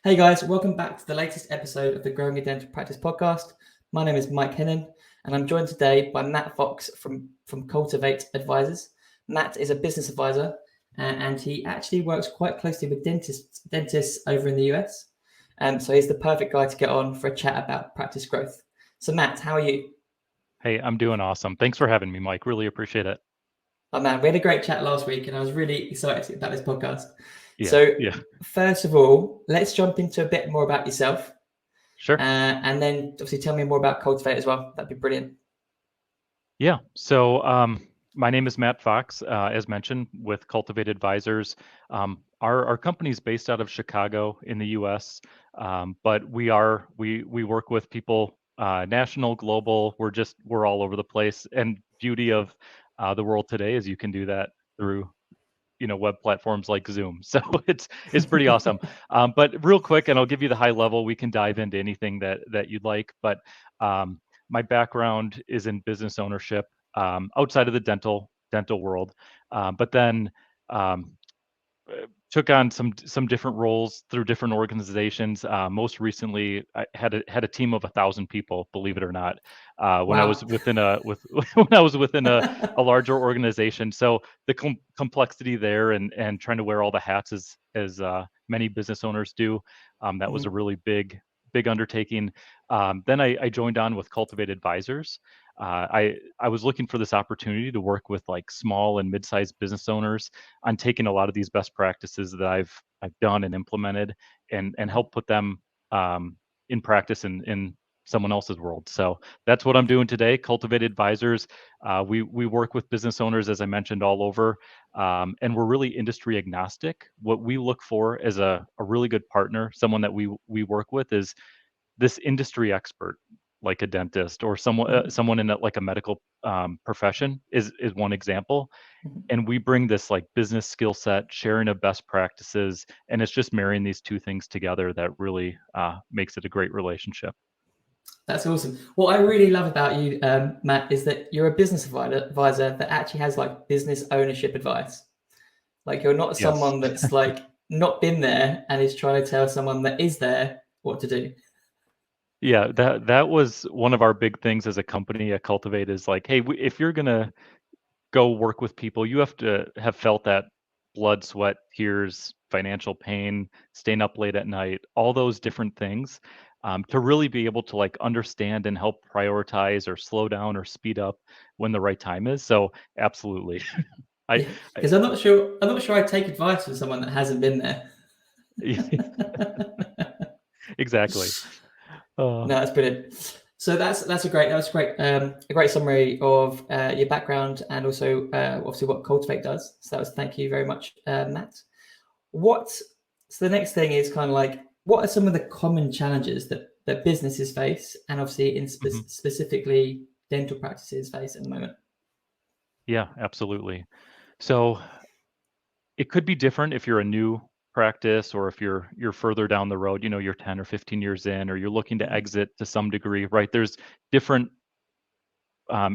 Hey guys, welcome back to the latest episode of the Growing a Dental Practice podcast. My name is Mike Hennan, and I'm joined today by Matt Fox from Cultivate Advisors. Matt is a business advisor, and he actually works quite closely with dentists over in the US. So he's the perfect guy to get on for a chat about practice growth. So Matt, how are you? Hey, I'm doing awesome. Thanks for having me, Mike. Really appreciate it. Oh man, we had a great chat last week, and I was really excited about this podcast. Yeah, So yeah, first of all, let's jump into a bit more about yourself. sure. And then obviously tell me more about Cultivate as well. That'd be brilliant. Yeah. So my name is Matt Fox, as mentioned, with Cultivate Advisors. Our company is based out of Chicago in the U.S., but we work with people national, global. We're all over the place. And beauty of the world today is you can do that through web platforms like Zoom. So it's pretty awesome. But real quick, and I'll give you the high level. We can dive into anything that you'd like. But my background is in business ownership outside of the dental world. But then um, took on some different roles through different organizations. Most recently, I had a team of 1,000 people, believe it or not, when I Wow. was within when I was within a larger organization. So the complexity there and trying to wear all the hats as many business owners do, that was a really big undertaking. Then I joined on with Cultivate Advisors. I was looking for this opportunity to work with like small and mid-sized business owners on taking a lot of these best practices that I've done and implemented and help put them in practice in someone else's world. So that's what I'm doing today. Cultivate Advisors. We work with business owners, as I mentioned, all over, and we're really industry agnostic. What we look for as a really good partner, someone that we work with, is this industry expert, like a dentist or someone in like a medical profession, is one example. And we bring this like business skill set, sharing of best practices, and it's just marrying these two things together that really makes it a great relationship. That's awesome. What I really love about you, Matt, is that you're a business advisor that actually has like business ownership advice. Like you're not Yes. someone that's like not been there and is trying to tell someone that is there what to do. Yeah, that was one of our big things as a company at Cultivate is like, hey, if you're gonna go work with people, you have to have felt that blood, sweat, tears, financial pain, staying up late at night, all those different things, to really be able to like understand and help prioritize or slow down or speed up when the right time is. So absolutely, I, Yeah, I because I'm not sure I'd take advice from someone that hasn't been there. exactly. No, that's brilliant. So a great summary of your background and also obviously what Cultivate does. So thank you very much, Matt. What so the next thing is kind of like what are some of the common challenges that businesses face and obviously in Mhm. specifically dental practices face at the moment? Yeah, absolutely. So it could be different if you're a new practice or if you're further down the road, you're 10 or 15 years in or you're looking to Mhm. exit to some degree, right? There's different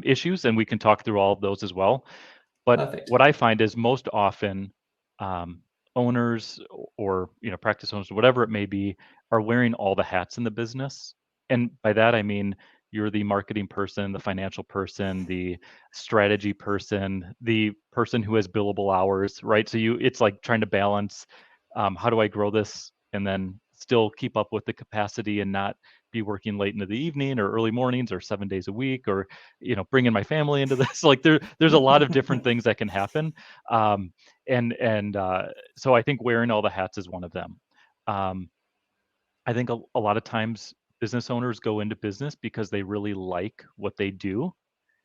issues, and we can talk through all of those as well. But Perfect. what I find is most often um, owners or practice owners, whatever it may be, are wearing all the hats in the business. And by that I mean you're the marketing person, the financial person, the strategy person, the person who has billable hours, right? So it's like trying to balance how do I grow this and then still keep up with the capacity and not be working late into the evening or early mornings or 7 days a week or bringing my family into this. Like there's a lot of different things that can happen. um and so I think wearing all the hats is one of them. um I think a lot of times business owners go into business because they really like what they do.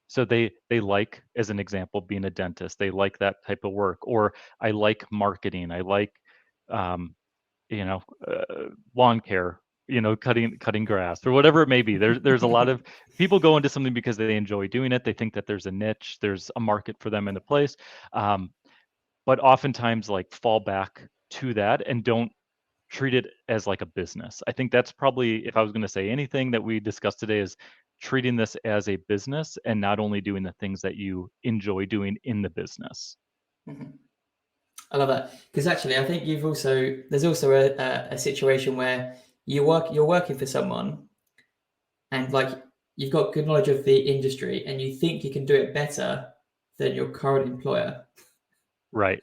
So they like, as an example, being a dentist. They like that type of work. Or I like marketing. I like um you know lawn care, cutting grass or whatever it may be. There's a lot of people go into something because they enjoy doing it. They think that there's a niche, there's a market for them in the place. um, but oftentimes like fall back to that and don't treat it as like a business. I think that's probably, if I was going to say anything that we discussed today, is treating this as a business and not only doing the things that you enjoy doing in the business. Mhm. I love that, because actually I think there's also a situation where you're working for someone, and like you've got good knowledge of the industry and you think you can do it better than your current employer, Right.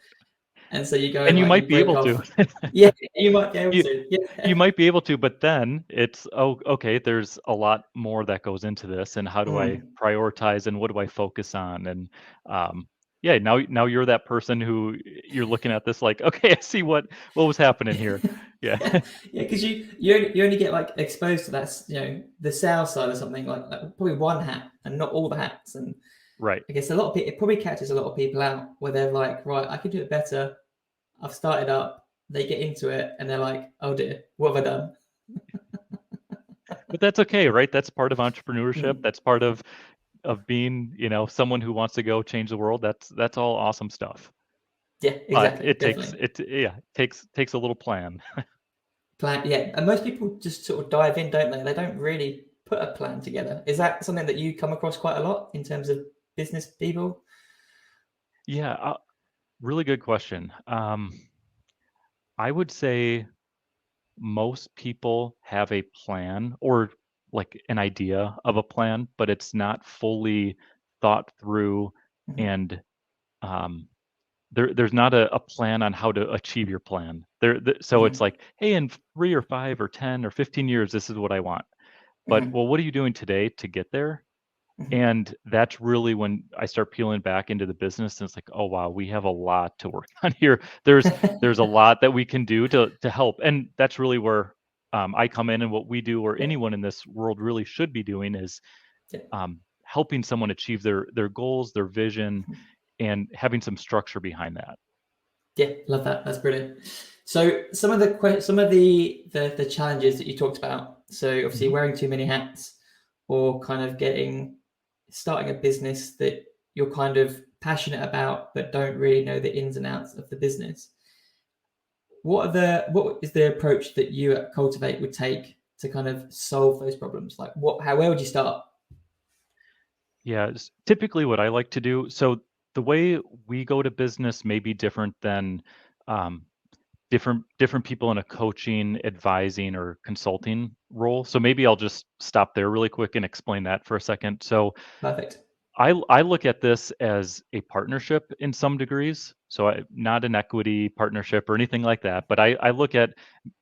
and so you go And and you like might you be break able to. off. Yeah, you might be able You to. you Yeah. might be able to, but then it's, "Oh, okay, there's a lot more that goes into this, and how do I Mm. prioritize, and what do I focus on?" And, yeah, now you're that person who you're looking at this like, "Okay, I see what was happening here." Yeah. Yeah, because you only get like exposed to that, the sales side or something like probably one hat and not all the hats. And Right. I guess a lot of people, it probably catches a lot of people out where they're like, right, I could do it better. I've started up. They get into it and they're like, oh dear, what have I done? But that's okay, right? That's part of entrepreneurship. Mm. That's part of being, someone who wants to go change the world. That's all awesome stuff. Yeah, But exactly, it takes definitely. it yeah, takes a little plan. Plan, yeah, and most people just sort of dive in, don't they? They don't really put a plan together. Is that something that you come across quite a lot in terms of business people? Yeah, really good question. I would say most people have a plan or like an idea of a plan, but it's not fully thought through, Hmm. and um, there's not a plan on how to achieve your plan. So it's Hmm. like, hey, in 3 or 5 or 10 or 15 years, this is what I want. But Hmm. well, what are you doing today to get there? Hmm. And that's really when I start peeling back into the business, and it's like, "Oh, wow, we have a lot to work on here." There's a lot that we can do to help, and that's really where, I come in, and what we do, or Yeah. anyone in this world really should be doing, is, Yeah. helping someone achieve their goals, their vision, and having some structure behind that. Yeah, love that. That's brilliant. So some of the challenges that you talked about. So obviously Mhm. wearing too many hats, or kind of starting a business that you're kind of passionate about but don't really know the ins and outs of the business. What is the approach that you at Cultivate would take to kind of solve those problems? Like where would you start? Yeah, typically what I like to do, so the way we go to business may be different than, um, different people in a coaching, advising, or consulting role. So maybe I'll just stop there really quick and explain that for a second. So Perfect. I look at this as a partnership in some degrees. So not an equity partnership or anything like that, but I look at,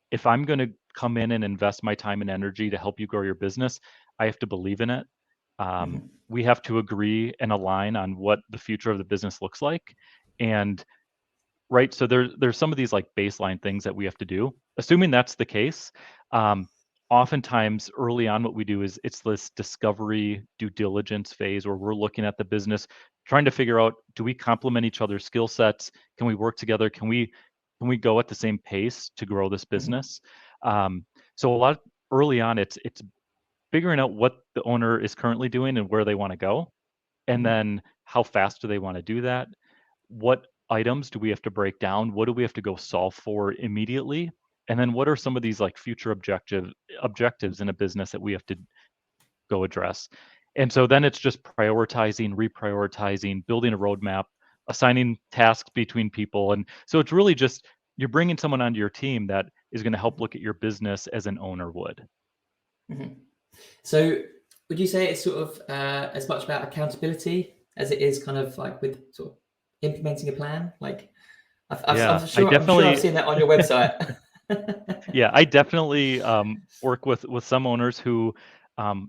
if I'm going to come in and invest my time and energy to help you grow your business, I have to believe in it. Hmm. We have to agree and align on what the future of the business looks like. And right, so there's some of these, like, baseline things that we have to do. Assuming that's the case, um, oftentimes early on what we do is it's this discovery, due diligence phase where we're looking at the business, trying to figure out, do we complement each other's skill sets? Can we work together? Can we go at the same pace to grow this Hmm. business? Um, so a lot early on, it's figuring out what the owner is currently doing and where they want to go, and Hmm. then how fast do they want to do that? What items do we have to break down? What do we have to go solve for immediately? And then what are some of these, like, future objectives in a business that we have to go address? And so then it's just prioritizing, reprioritizing, building a roadmap, assigning tasks between people. And so it's really just, you're bringing someone onto your team that is going to help look at your business as an owner would. Hmm. So would you say it's sort of as much about accountability as it is kind of like with sort of implementing a plan? Like Yeah, I'm sure I've seen that on your website. yeah, I definitely, work with some owners who,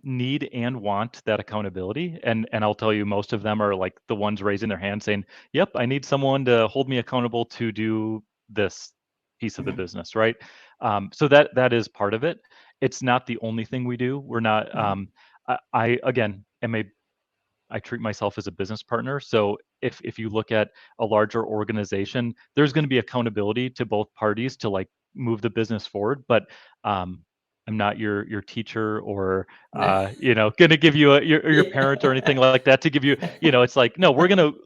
need and want that accountability, and I'll tell you, most of them are like the ones raising their hand saying, "Yep, I need someone to hold me accountable to do this piece of the Hmm. business," right? So that is part of it. It's not the only thing we do. We're not. Hmm. I again am a I treat myself as a business partner. So if you look at a larger organization, there's going to be accountability to both parties to, like, move the business forward. But um, I'm not your teacher, or No. going to give you your parent or anything Yeah. like that to give you. It's like, no,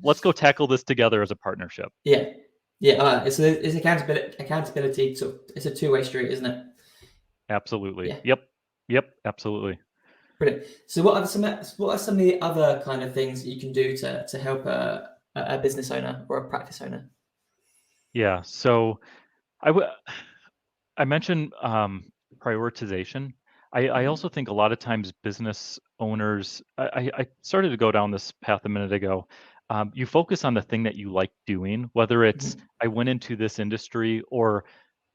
let's go tackle this together as a partnership. Yeah. Yeah. It's accountability. Sort of, it's a two-way street, isn't it? Absolutely. Yeah. Yep. Absolutely. Brilliant. So what are some of the other kind of things that you can do to help a business owner or a practice owner? Yeah. So I would I mentioned prioritization. I Hmm. also think a lot of times business owners, I started to go down this path a minute ago. You focus on the thing that you like doing, whether it's Hmm. I went into this industry or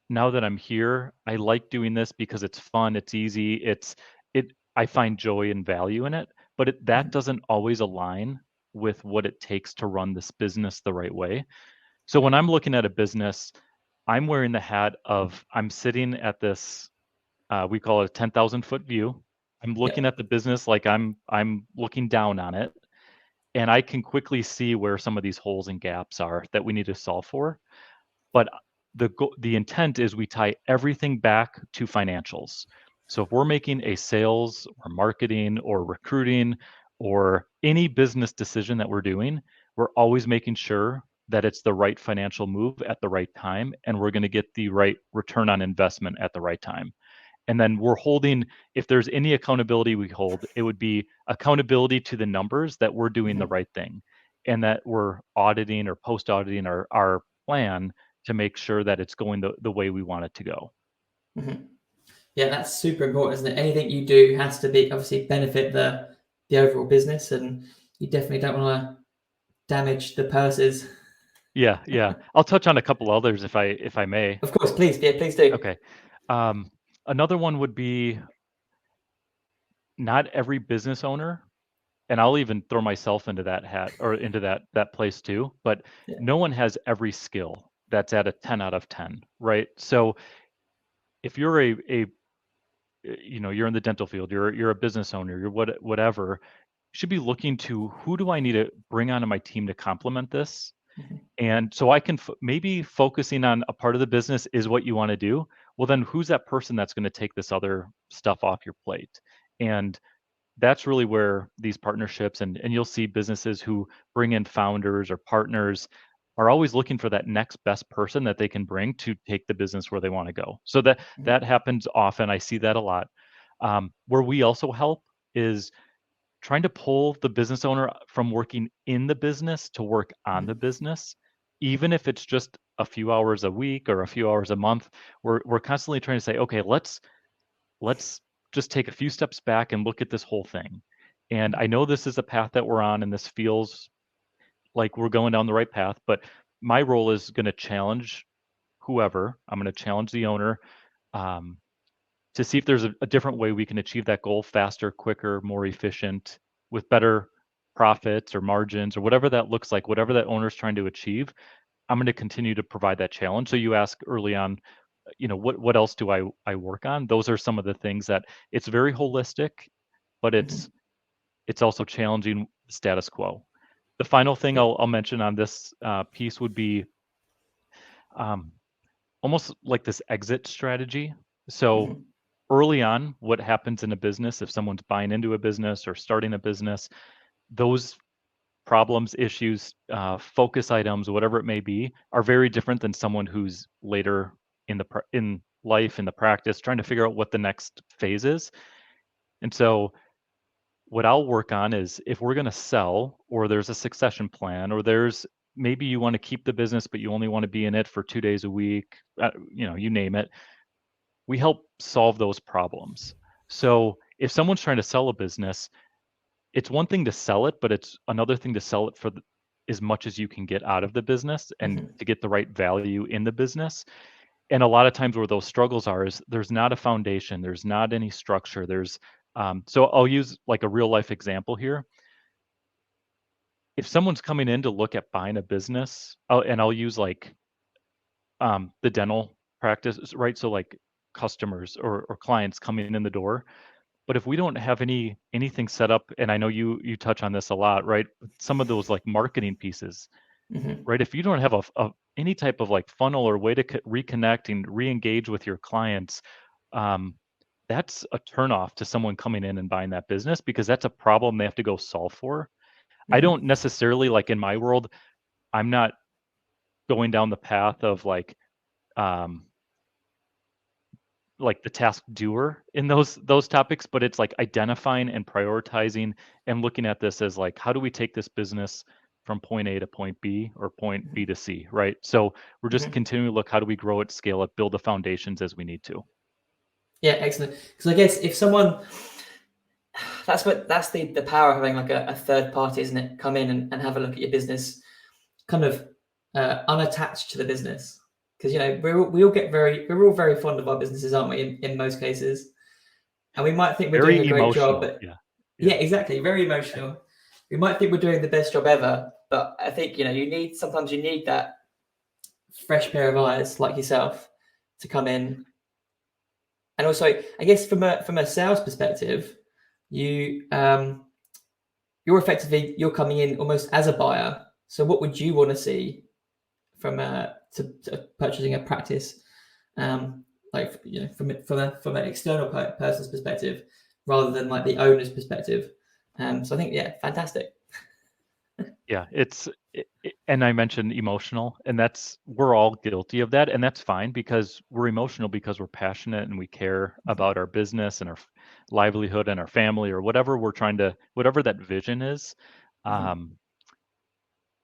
now that I'm here, I like doing this because it's fun, it's easy, it I find joy and value in it, but that Hmm. doesn't always align with what it takes to run this business the right way. So when I'm looking at a business, I'm wearing the hat of I'm sitting at this we call it a 10,000-foot view. I'm Yeah. looking at the business like I'm looking down on it, and I can quickly see where some of these holes and gaps are that we need to solve for. But the intent is we tie everything back to financials. So if we're making a sales or marketing or recruiting or any business decision that we're doing, we're always making sure that it's the right financial move at the right time and we're going to get the right return on investment at the right time. And then we're holding, if there's any accountability we hold, it would be accountability to the numbers that we're doing the Hmm. right thing and that we're auditing or post auditing our plan to make sure that it's going the way we want it to go. Hmm. Yeah, that's super important, isn't it? Anything you do has to be obviously benefit the overall business, and you definitely don't want to damage the purses. Yeah, yeah. I'll touch on a couple others if I may. Of course, please, yeah, please do. Okay. Um, Another one would be not every business owner, and I'll even throw myself into that hat or into that place too, but Yeah. no one has every skill that's at a 10 out of 10, right? So if you're you're in the dental field, you're a business owner, you're whatever, you should be looking to who do I need to bring onto my team to complement this. Hmm. And so I can maybe focusing on a part of the business is what you want to do. Well, then who's that person that's going to take this other stuff off your plate? And that's really where these partnerships and you'll see businesses who bring in founders or partners are always looking for that next best person that they can bring to take the business where they want to go. So that Hmm. happens often. I see that a lot. Where we also help is trying to pull the business owner from working in the business to work on the Hmm. business, even if it's just a few hours a week or a few hours a month. We're constantly trying to say, okay, let's just take a few steps back and look at this whole thing. And I know this is a path that we're on, and this feels like we're going down the right path, but my role is going to challenge whoever. I'm going to challenge the owner um, to see if there's a different way we can achieve that goal faster, quicker, more efficient, with better profits or margins or whatever that looks like, whatever that owner's trying to achieve. I'm going to continue to provide that challenge. So you ask early on, what else do I work on? Those are some of the things that it's very holistic, but Hmm. it's also challenging status quo. The final thing Yeah. I'll mention on this piece would be um, almost like this exit strategy. So Hmm. early on, what happens in a business if someone's buying into a business or starting a business, those problems, issues, focus items, whatever it may be, are very different than someone who's later in life in the practice trying to figure out what the next phase is. And so what I'll work on is if we're going to sell or there's a succession plan or there's maybe you want to keep the business but you only want to be in it for 2 days a week, you name it, we help solve those problems. So if someone's trying to sell a business, it's one thing to sell it, but it's another thing to sell it for as much as you can get out of the business and Hmm. to get the right value in the business. And a lot of times where those struggles are is there's not a foundation, there's not any structure. So I'll use like a real life example here. If someone's coming in to look at buying a business, and I'll use like the dental practice, right? So like customers or clients coming in the door. But if we don't have anything set up, and I know you touch on this a lot, right? Some of those like marketing pieces, Hmm. right? If you don't have any type of like funnel or way to reconnect and re-engage with your clients, um, that's a turnoff to someone coming in and buying that business because that's a problem they have to go solve for. I don't Hmm. necessarily like in my world, I'm not going down the path of um, like the task doer in those topics, but it's like identifying and prioritizing and looking at this as like how do we take this business from point A to point B or point B to C, right? So we're just continuing to look, how do we grow it, scale it, build the foundations as we need to. Yeah, excellent. Because I guess if someone, that's the power of having like a third party, isn't it? Come in and have a look at your business, kind of unattached to the business. Because we're all very fond of our businesses, aren't we? In most cases, and we might think we're doing Very a great job, emotional. but Yeah. exactly, very emotional. We might think we're doing the best job ever, but I think sometimes you need that fresh pair of eyes like yourself to come in. And also, I guess from a sales perspective, you're coming in almost as a buyer. So what would you want to see from to purchasing a practice, like from an external person's perspective, rather than like the owner's perspective? So I think fantastic. Yeah, and I mentioned emotional, and we're all guilty of that, and that's fine because we're emotional because we're passionate and we care about our business and our livelihood and our family or whatever whatever that vision is.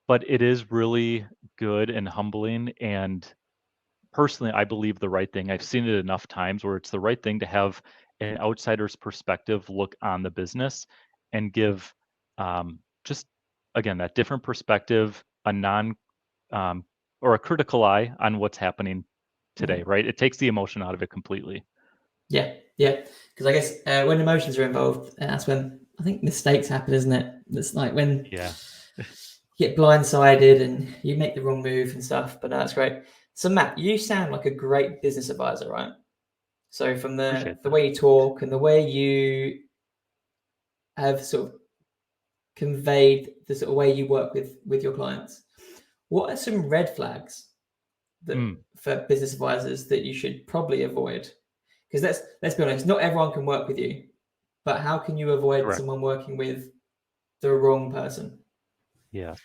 But it is really good and humbling, and personally, I believe the right thing. I've seen it enough times where it's the right thing to have an outsider's perspective look on the business and give just again that different perspective, a non or a critical eye on what's happening today. Right? It takes the emotion out of it completely. Yeah. Because I guess when emotions are involved, that's when I think mistakes happen, isn't it? It's like when you get blindsided and you make the wrong move and stuff. But no, that's great. So Matt, you sound like a great business advisor, right? So from the way you talk and the way you have sort of conveyed the sort of way you work with your clients, what are some red flags that for business advisors that you should probably avoid? Because let's be honest, not everyone can work with you, but how can you avoid someone working with the wrong person? Yes.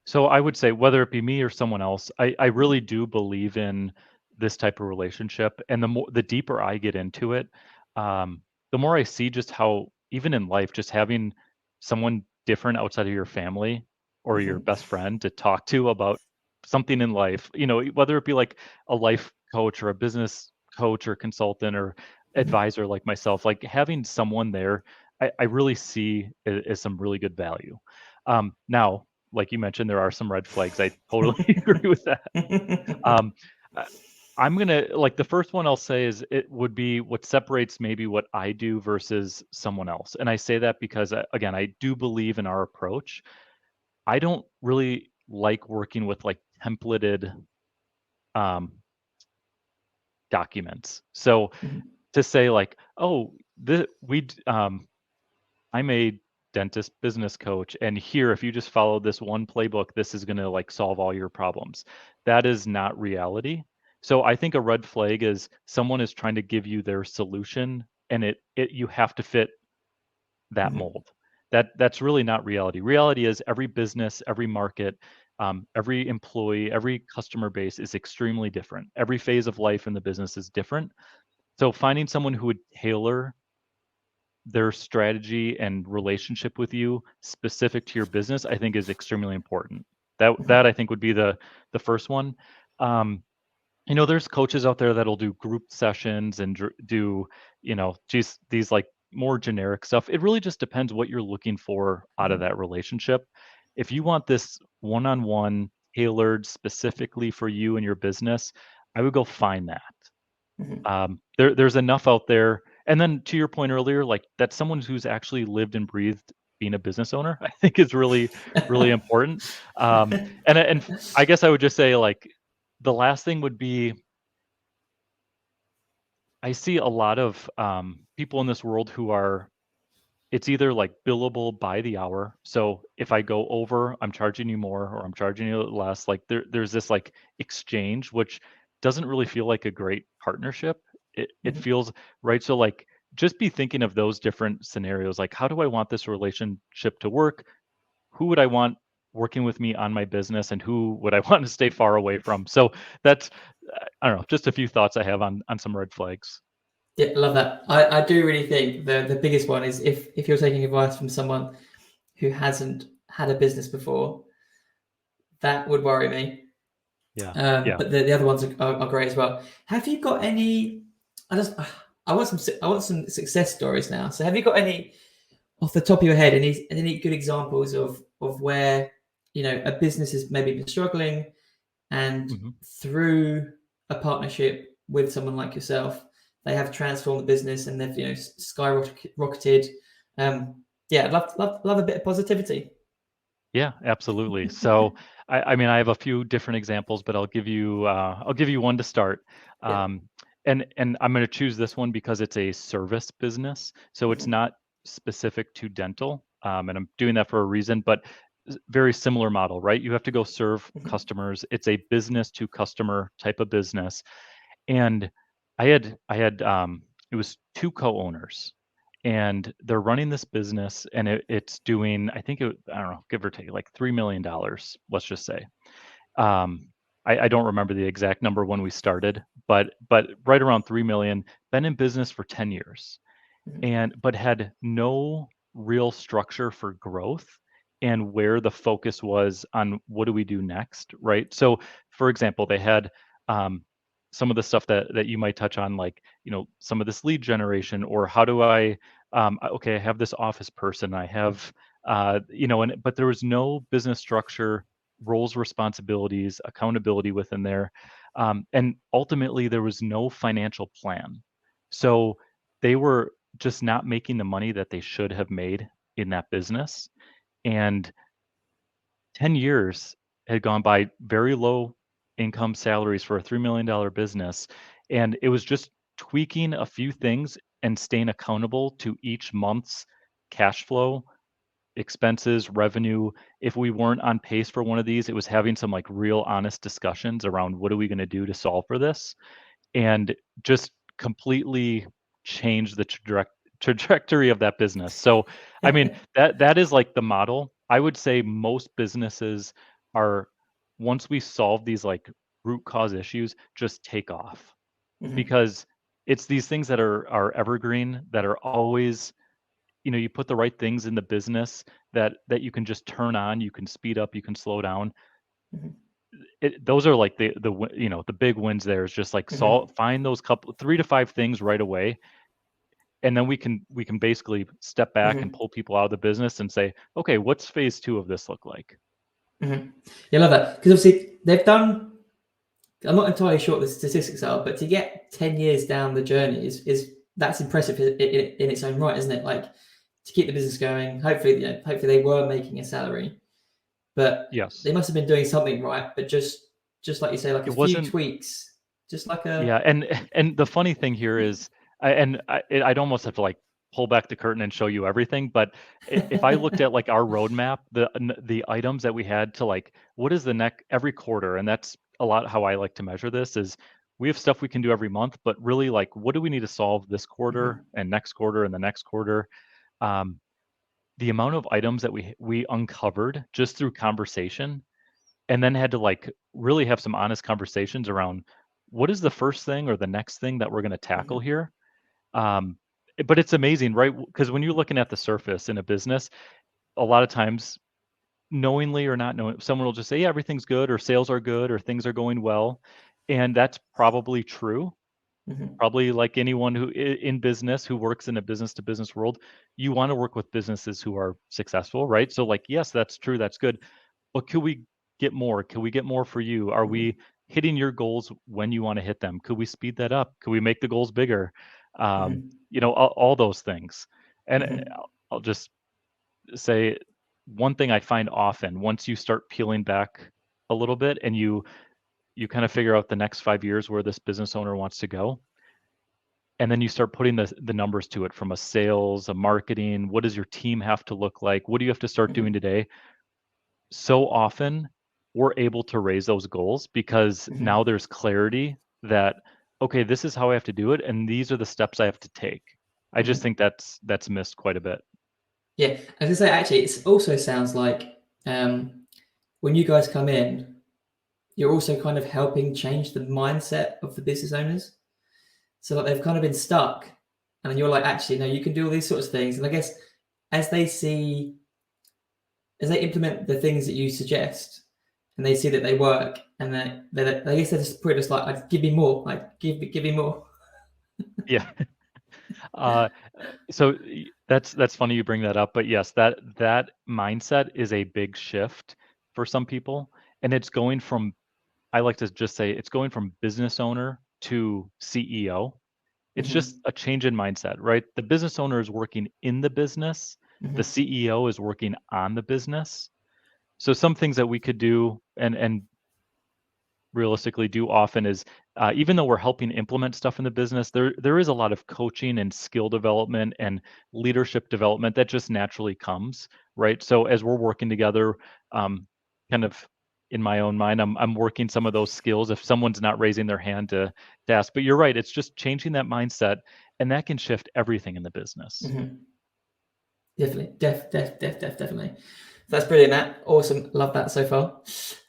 So I would say whether it be me or someone else, I really do believe in this type of relationship. And the deeper I get into it, the more I see just how even in life, just having someone different outside of your family or your best friend to talk to about something in life, whether it be like a life coach or a business coach or consultant or advisor like myself, like having someone there, I really see as some really good value. Now, like you mentioned, there are some red flags. I totally agree with that. I- I'm gonna like the first one I'll say is it would be what separates maybe what I do versus someone else. And I say that because again, I do believe in our approach. I don't really like working with like templated um, documents. So to say like, oh, I'm a dentist business coach, and here, if you just follow this one playbook, this is going to like solve all your problems. That is not reality. So I think a red flag is someone is trying to give you their solution, and you have to fit that mold. That's really not reality. Reality is every business, every market, every employee, every customer base is extremely different. Every phase of life in the business is different. So finding someone who would tailor their strategy and relationship with you specific to your business, I think is extremely important. That I think would be the first one. There's coaches out there that'll do group sessions and do, just these like more generic stuff. It really just depends what you're looking for out of that relationship. If you want this one-on-one tailored specifically for you and your business, I would go find that. There's enough out there. And then to your point earlier, like that's someone who's actually lived and breathed being a business owner, I think is really, really important. And I guess I would just say like the last thing would be I see a lot of people in this world who are it's either like billable by the hour. So if I go over, I'm charging you more or I'm charging you less. Like there's this like exchange, which doesn't really feel like a great partnership. It feels right. So like just be thinking of those different scenarios. Like how do I want this relationship to work? Who would I want working with me on my business and who would I want to stay far away from? So that's I don't know, just a few thoughts I have on some red flags. Yeah, I love that. I do really think the biggest one is if you're taking advice from someone who hasn't had a business before, That would worry me. Yeah. But the other ones are great as well. Have you got any? I want some success stories now. So have you got any off the top of your head? Any good examples of where a business has maybe been struggling, and through a partnership with someone like yourself, they have transformed the business and they've skyrocketed. Yeah, I'd love a bit of positivity. Yeah, absolutely. So, I mean, I have a few different examples, but I'll give you one to start. Yeah. And I'm going to choose this one because it's a service business, so it's not specific to dental. And I'm doing that for a reason, but very similar model, right? You have to go serve customers. It's a business to customer type of business, and I had it was two co-owners, and they're running this business, and it's doing, I think I don't know, give or take like $3 million, let's just say. um, I don't remember the exact number when we started, but right around 3 million. Been in business for 10 years, and but had no real structure for growth, and where the focus was on what do we do next, right? So for example, they had um, some of the stuff that you might touch on, like some of this lead generation, or how do I okay, I have this office person, I have and but there was no business structure, roles, responsibilities, accountability within there, and ultimately there was no financial plan. So they were just not making the money that they should have made in that business. And 10 years had gone by, very low income salaries for a $3 million business. And it was just tweaking a few things and staying accountable to each month's cash flow, expenses, revenue. If we weren't on pace for one of these, it was having some like real honest discussions around what are we going to do to solve for this, and just completely change the trajectory of that business. So, I mean, that is like the model. I would say most businesses are, once we solve these like root cause issues, just take off, because it's these things that are evergreen, that are always, you put the right things in the business that you can just turn on, you can speed up, you can slow down. Those are like the big wins. There is just like find those couple 3 to 5 things right away, and then we can basically step back and pull people out of the business and say, okay, what's phase 2 of this look like? Yeah, I love that, because obviously they've done. I'm not entirely sure what the statistics are, but to get 10 years down the journey is that's impressive in its own right, isn't it? Like, to keep the business going. Hopefully they were making a salary, but Yes. they must have been doing something right. But just like you say, like It a few wasn't. tweaks, just like a Yeah, and the funny thing here is, I'd almost have to like pull back the curtain and show you everything. But if I looked at like our roadmap, the items that we had to like, what is the next every quarter, and that's a lot how I like to measure this, is we have stuff we can do every month, but really like, what do we need to solve this quarter and next quarter and the next quarter? Um, the amount of items that we uncovered just through conversation, and then had to like really have some honest conversations around what is the first thing or the next thing that we're going to tackle here. um, but it's amazing, right? Because when you're looking at the surface in a business, a lot of times, knowingly or not knowing, someone will just say, yeah, everything's good, or sales are good, or things are going well, and that's probably true. Probably like anyone who in business, who works in a business to business world, you want to work with businesses who are successful, right? So like, yes, that's true, that's good, but could we get more? Could we get more for you? Are we hitting your goals when you want to hit them? Could we speed that up? Could we make the goals bigger? All those things. And I'll just say one thing I find often, once you start peeling back a little bit and you kind of figure out the next 5 years where this business owner wants to go, and then you start putting the numbers to it, from a sales, a marketing, what does your team have to look like? What do you have to start doing today? So often we're able to raise those goals because now there's clarity that, okay, this is how I have to do it, and these are the steps I have to take. I just think that's missed quite a bit. Yeah, I was gonna say, actually, it also sounds like when you guys come in, you're also kind of helping change the mindset of the business owners. So like they've kind of been stuck, and then you're like, actually, no, you can do all these sorts of things. And I guess as they implement the things that you suggest, and they see that they work, and I guess they're just pretty just like, give me more, like give me more. Yeah. So that's funny you bring that up, but yes, that mindset is a big shift for some people, and it's going from, I like to just say, it's going from business owner to CEO. It's just a change in mindset, right? The business owner is working in the business, the CEO is working on the business. So some things that we could do and realistically do often is, even though we're helping implement stuff in the business, there is a lot of coaching and skill development and leadership development that just naturally comes, right? So as we're working together, kind of in my own mind, I'm working some of those skills if someone's not raising their hand to ask. But you're right, it's just changing that mindset, and that can shift everything in the business. Definitely, definitely. That's brilliant, Matt. Awesome, love that so far.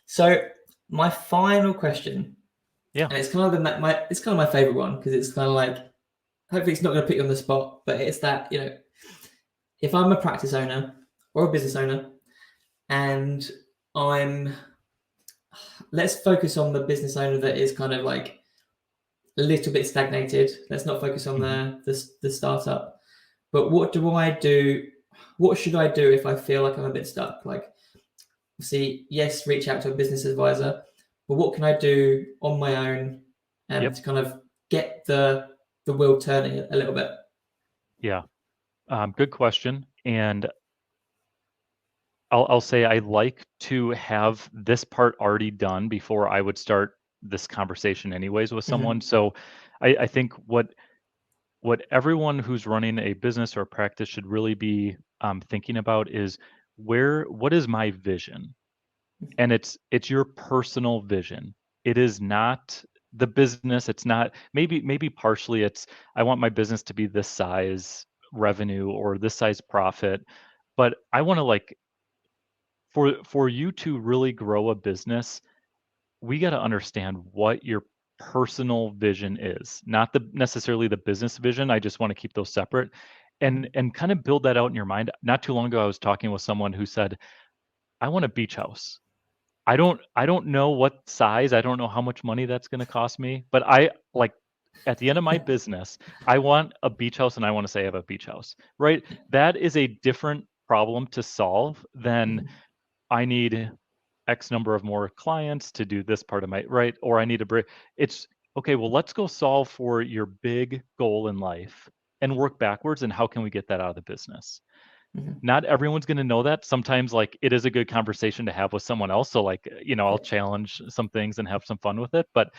So my final question, Yeah. and it's kind of my favorite one, because it's kind of like, hopefully it's not going to put you on the spot, but it's that, if I'm a practice owner or a business owner, and let's focus on the business owner that is kind of like a little bit stagnated. Let's not focus on the startup. But what do I do? What should I do if I feel like I'm a bit stuck? Like, see, yes, reach out to a business advisor, but what can I do on my own to kind of get the wheel turning a little bit? Yeah. Good question. And I'll say I like to have this part already done before I would start this conversation anyways with someone. So I think what everyone who's running a business or a practice should really be thinking about is, what is my vision? And it's your personal vision. It is not the business. It's not, maybe partially it's, I want my business to be this size revenue or this size profit, but I want to, like, for you to really grow a business, we got to understand what your personal vision is, not the necessarily the business vision. I just want to keep those separate, and kind of build that out in your mind. Not too long ago, I was talking with someone who said, I want a beach house. I don't know what size, I don't know how much money that's going to cost me, but I, like, at the end of my business, I want a beach house, and I want to say I have a beach house, right? That is a different problem to solve than, I need X number of more clients to do this part of my, right, or I need to break. It's okay. Well, let's go solve for your big goal in life and work backwards. And how can we get that out of the business? Not everyone's going to know that. Sometimes, like, it is a good conversation to have with someone else. So, like, I'll challenge some things and have some fun with it. But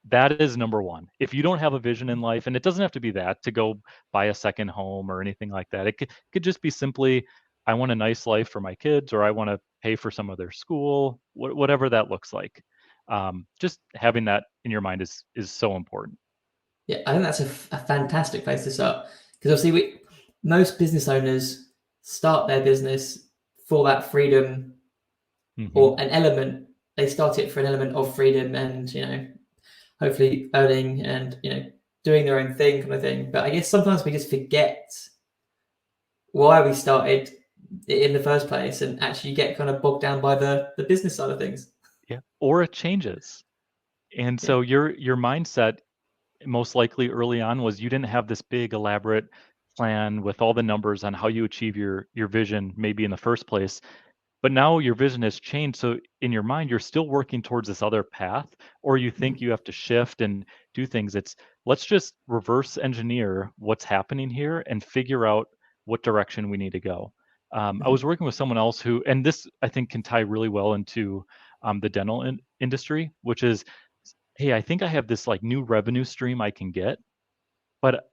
that is number one. If you don't have a vision in life, and it doesn't have to be that to go buy a second home or anything like that. It could just be simply, I want a nice life for my kids, or I want to pay for some of their school, whatever that looks like. Just having that in your mind is so important. Yeah, I think that's a fantastic place to start, because obviously most business owners start their business for that freedom, Hmm. or an element. They start it for an element of freedom, and hopefully earning and doing their own thing, kind of thing. But I guess sometimes we just forget why we started in the first place, and actually get kind of bogged down by the business side of things. Yeah. Or it changes. And Yeah. so your mindset, most likely early on, was you didn't have this big elaborate plan with all the numbers on how you achieve your vision maybe in the first place. But now your vision has changed. So in your mind, you're still working towards this other path, or you think you have to shift and do things. It's, let's just reverse engineer what's happening here and figure out what direction we need to go. I was working with someone else who, and this I think can tie really well into the dental industry, which is, hey, I think I have this, like, new revenue stream I can get, but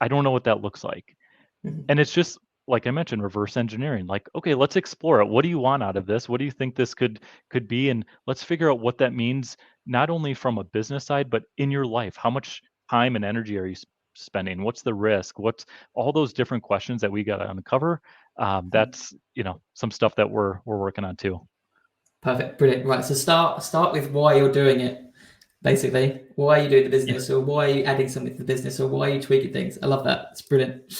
I don't know what that looks like. And it's just, like I mentioned, reverse engineering. Like, okay, let's explore it. What do you want out of this? What do you think this could be? And let's figure out what that means, not only from a business side, but in your life. How much time and energy are you spending? What's the risk? What's all those different questions that we got to uncover? That's, some stuff that we're working on too. Perfect, brilliant. Right, so start with why you're doing it. Basically, why are you doing the Yeah, business, or why are you adding something to the business, or why are you tweaking things? I love that. It's brilliant.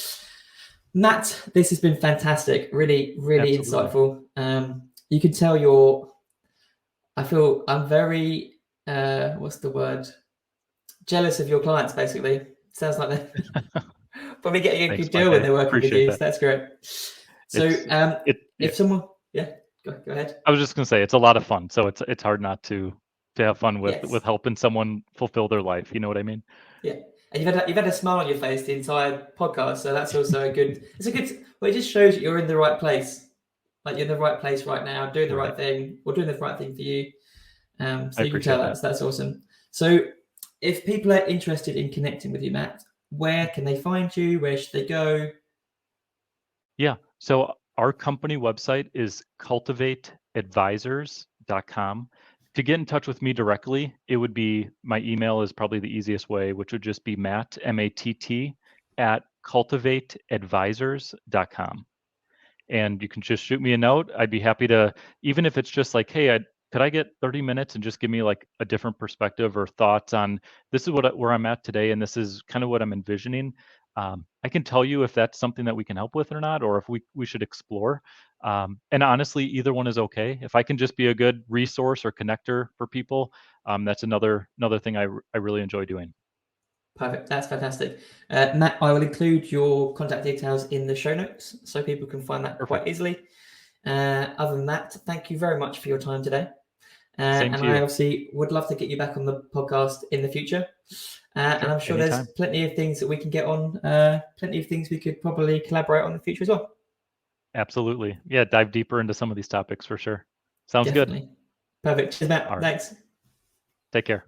Matt, this has been fantastic. Really, really absolutely. insightful. You can tell you're I feel I'm very, what's the word? Jealous of your clients, basically. Sounds like they're probably getting a Thanks, good Mike. deal I when they're working with appreciate you. So that. that's great. So Yeah. if someone, yeah, go ahead. I was just gonna say it's a lot of fun. So it's hard not to have fun with Yes. helping someone fulfill their life. You know what I mean? Yeah. And you've had a smile on your face the entire podcast. So that's also well, it just shows that you're in the right place. Like you're in the right place right now, doing the Right. right thing, or doing the right thing for you. So I you can tell appreciate that. that's awesome. So if people are interested in connecting with you, Matt, where can they find you? Where should they go? Yeah. So our company website is cultivateadvisors.com. To get in touch with me directly, it would be my email is probably the easiest way, which would just be Matt, MATT, at cultivateadvisors.com. And you can just shoot me a note. I'd be happy to, even if it's just like, hey, could I get 30 minutes and just give me like a different perspective or thoughts on this is where I'm at today and this is kind of what I'm envisioning. I can tell you if that's something that we can help with or not, or if we should explore. And honestly, either one is okay. If I can just be a good resource or connector for people, that's another thing I really enjoy doing. Perfect. That's fantastic. Matt, I will include your contact details in the show notes so people can find that quite Perfect. easily. Other than that, thank you very much for your time today. Same And to I you. obviously would love to get you back on the podcast in the future. And Sure. I'm sure there's Anytime. plenty of things that we can get on, plenty of things we could probably collaborate on in the future as well. Absolutely. Yeah. Dive deeper into some of these topics for sure. Sounds good. Definitely. Perfect. Cheers, All Matt. right. Thanks. Take care.